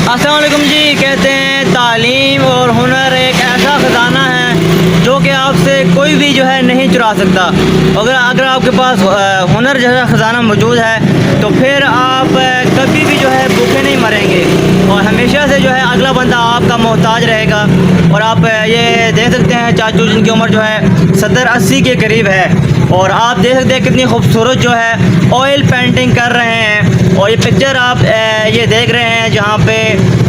अस्सलाम वालेकुम जी। कहते हैं तालीम और हुनर एक ऐसा ख़जाना है जो कि आपसे कोई भी जो है नहीं चुरा सकता। अगर आपके पास हुनर जैसा ख़जाना मौजूद है तो फिर आप कभी भी जो है भूखे नहीं मरेंगे और हमेशा से जो है अगला बंदा आपका मोहताज रहेगा। और आप ये देख सकते हैं चाचू जिनकी उम्र जो है 70-80 के करीब है और आप देख सकते हैं कितनी खूबसूरत जो है ऑयल पेंटिंग कर रहे हैं। और ये पिक्चर आप ये देख रहे हैं जहाँ पे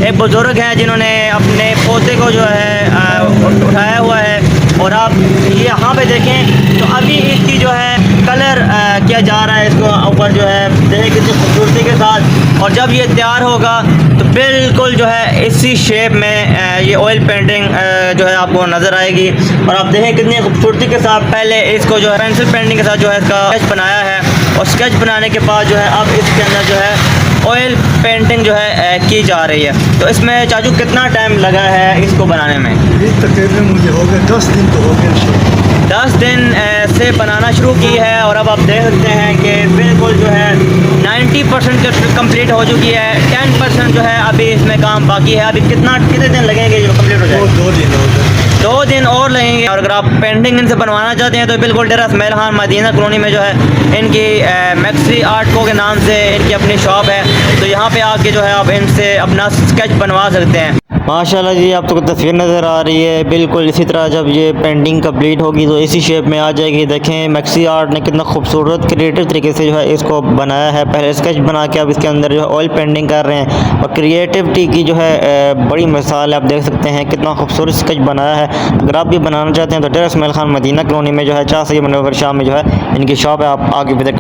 एक बुज़ुर्ग हैं जिन्होंने अपने पोते को जो है उठाया हुआ है। और आप ये यहाँ पे देखें तो अभी इसकी जो है कलर किया जा रहा है, इसको ऊपर जो है देखें कितनी खूबसूरती के साथ। और जब ये तैयार होगा तो बिल्कुल जो है इसी शेप में ये ऑयल पेंटिंग जो है आपको नज़र आएगी। और आप देखें कितनी खूबसूरती के साथ पहले इसको जो है पेंसिल पेंटिंग के साथ जो है इसका स्केच बनाया है और स्केच बनाने के बाद जो है अब इसके अंदर जो है ऑयल पेंटिंग जो है की जा रही है। तो इसमें चाचू कितना टाइम लगा है इसको बनाने में? ये तकरीबन मुझे हो गया 10 दिन तो हो गया। 10 दिन से बनाना शुरू की है और अब आप देख सकते हैं कि बिल्कुल जो है 90% कंप्लीट हो चुकी है। 10% जो है अभी इसमें काम बाकी है। अभी कितने दिन लगेंगे जो कंप्लीट हो जाए? 2 दिन हो गए। 2 दिन और लगेंगे। और अगर आप पेंटिंग इनसे बनवाना चाहते हैं तो बिल्कुल डेरा इस्माइल खान मदीना कॉलोनी में जो है इनकी मैक्सी आर्ट को के नाम से इनकी अपनी शॉप है। तो यहाँ पे आके जो है आप इनसे अपना स्केच बनवा सकते हैं। माशाल्लाह जी, आप तो तस्वीर नज़र आ रही है। बिल्कुल इसी तरह जब ये पेंटिंग कंप्लीट होगी तो इसी शेप में आ जाएगी। देखें मैक्सी आर्ट ने कितना खूबसूरत क्रिएटिव तरीके से जो है इसको बनाया है। पहले स्केच बना के अब इसके अंदर जो है ऑयल पेंटिंग कर रहे हैं और क्रिएटिविटी की जो है बड़ी मिसाल है। आप देख सकते हैं कितना खूबसूरत स्केच बनाया है। अगर आप भी बनाना चाहते हैं तो डेरा इस्माइल खान मदीना कॉलोनी में जो है 4 सही मनोवर शाह में जो है इनकी शॉप है। आप आगे विजिट